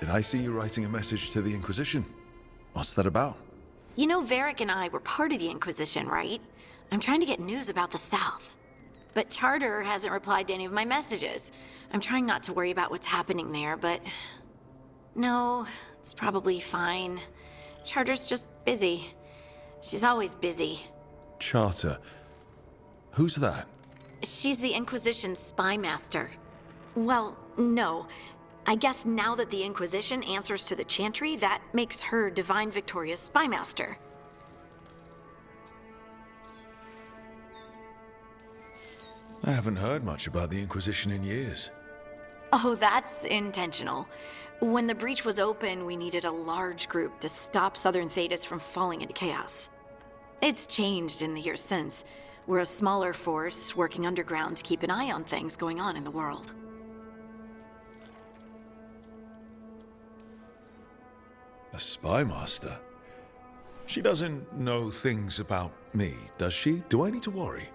I see you writing a message to the Inquisition. What's that about? You know, Varric and I were part of the Inquisition, right? I'm trying to get news about the South. But Charter hasn't replied to any of my messages. I'm trying not to worry about what's happening there, but... No, it's probably fine. Charter's just busy. She's always busy. Charter. Who's that? She's the Inquisition's spy master. Well, no. I guess now that the Inquisition answers to the Chantry, that makes her Divine Victoria's spy master. I haven't heard much about the Inquisition in years. Oh, that's intentional. When the breach was open, we needed a large group to stop Southern Thedas from falling into chaos. It's changed in the years since. We're a smaller force working underground to keep an eye on things going on in the world. A spy master? She doesn't know things about me, does she? Do I need to worry?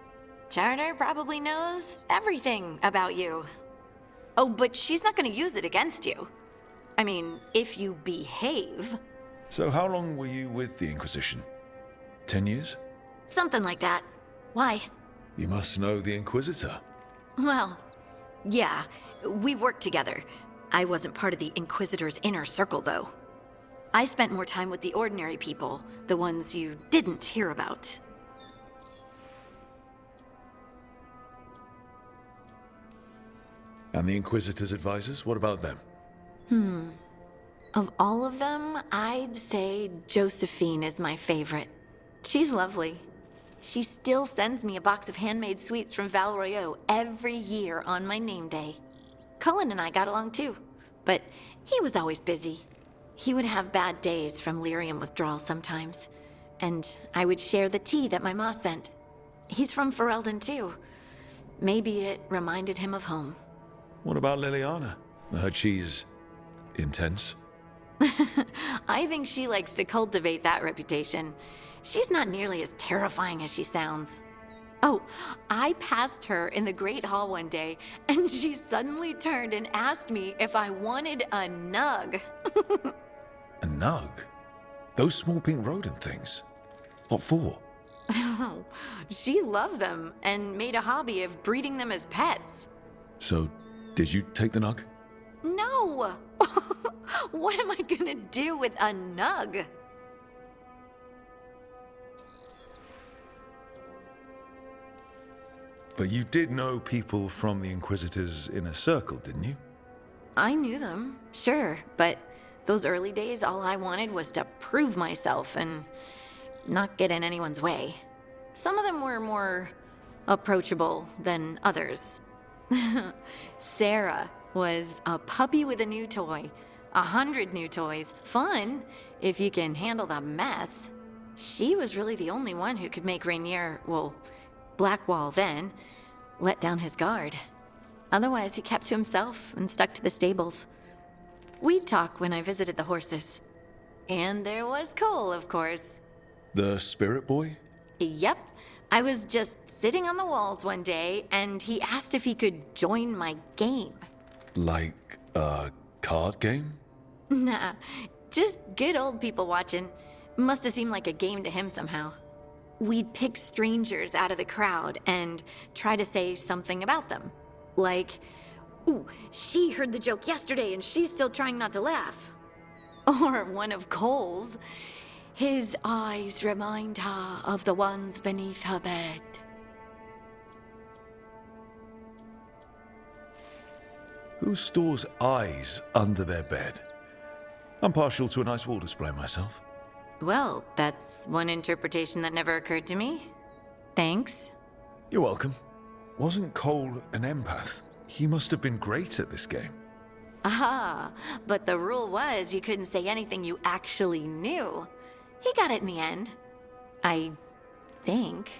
Charter probably knows everything about you. Oh, but she's not going to use it against you. I mean, if you behave. So how long were you with the Inquisition? 10 years? Something like that. Why? You must know the Inquisitor. Well, yeah, we worked together. I wasn't part of the Inquisitor's inner circle, though. I spent more time with the ordinary people, the ones you didn't hear about. And the Inquisitor's advisors, what about them? Of all of them, I'd say Josephine is my favorite. She's lovely. She still sends me a box of handmade sweets from Val Royeaux every year on my name day. Cullen and I got along too, but he was always busy. He would have bad days from lyrium withdrawal sometimes, and I would share the tea that my ma sent. He's from Ferelden too. Maybe it reminded him of home. What about Liliana? I heard she's intense. I think she likes to cultivate that reputation. She's not nearly as terrifying as she sounds. Oh, I passed her in the Great Hall one day, and she suddenly turned and asked me if I wanted a nug. A nug? Those small pink rodent things? What for? Oh, she loved them and made a hobby of breeding them as pets. So, did you take the nug? No! What am I gonna do with a nug? But you did know people from the Inquisitor's inner circle, didn't you? I knew them, sure, but those early days, all I wanted was to prove myself and not get in anyone's way. Some of them were more approachable than others. Sarah was a puppy with a new toy. 100 new toys. Fun, if you can handle the mess. She was really the only one who could make Rainier, well, Blackwall then, let down his guard. Otherwise, he kept to himself and stuck to the stables. We'd talk when I visited the horses. And there was Cole, of course. The spirit boy? Yep. I was just sitting on the walls one day, and he asked if he could join my game. Like a card game? Nah, just good old people watching. Must have seemed like a game to him somehow. We'd pick strangers out of the crowd and try to say something about them. Like, ooh, she heard the joke yesterday and she's still trying not to laugh. Or one of Cole's. His eyes remind her of the ones beneath her bed. Who stores eyes under their bed? I'm partial to a nice wall display myself. Well, that's one interpretation that never occurred to me. Thanks. You're welcome. Wasn't Cole an empath? He must have been great at this game. Aha, but the rule was you couldn't say anything you actually knew. He got it in the end. I think.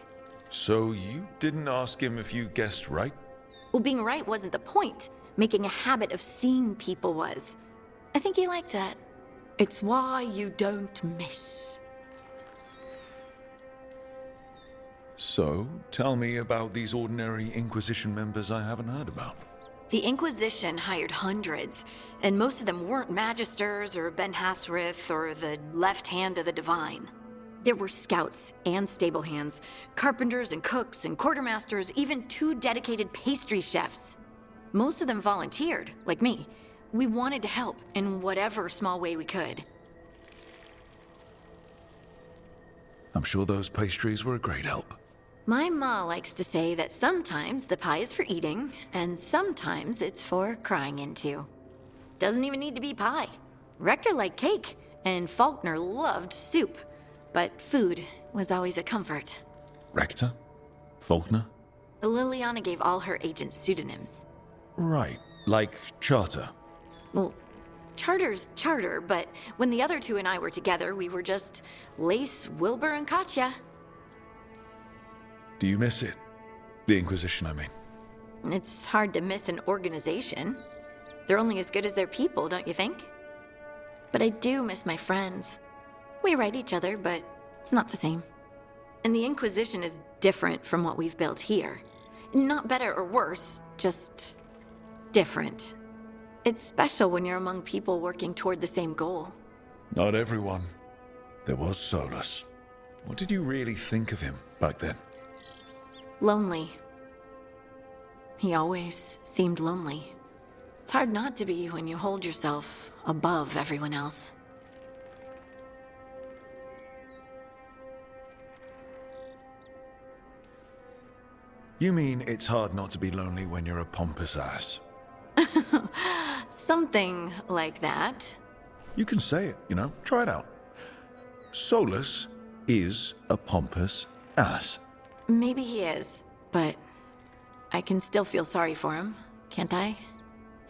So you didn't ask him if you guessed right? Well, being right wasn't the point. Making a habit of seeing people was. I think he liked that. It's why you don't miss. So, tell me about these ordinary Inquisition members I haven't heard about. The Inquisition hired hundreds, and most of them weren't magisters or Ben Hasrith or the left hand of the divine. There were scouts and stable hands, carpenters and cooks and quartermasters, even 2 dedicated pastry chefs. Most of them volunteered, like me. We wanted to help in whatever small way we could. I'm sure those pastries were a great help. My ma likes to say that sometimes the pie is for eating, and sometimes it's for crying into. Doesn't even need to be pie. Rector liked cake, and Faulkner loved soup. But food was always a comfort. Rector? Faulkner? Liliana gave all her agents pseudonyms. Right, like Charter. Well, Charter's Charter, but when the other 2 and I were together, we were just Lace, Wilbur, and Katya. Do you miss it? The Inquisition, I mean. It's hard to miss an organization. They're only as good as their people, don't you think? But I do miss my friends. We write each other, but it's not the same. And the Inquisition is different from what we've built here. Not better or worse, just different. It's special when you're among people working toward the same goal. Not everyone. There was Solus. What did you really think of him back then? Lonely. He always seemed lonely. It's hard not to be when you hold yourself above everyone else. You mean it's hard not to be lonely when you're a pompous ass? Something like that. You can say it, you know? Try it out. Solus is a pompous ass. Maybe he is, but I can still feel sorry for him, can't I?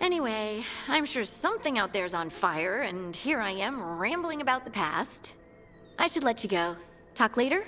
Anyway, I'm sure something out there's on fire, and here I am rambling about the past. I should let you go. Talk later?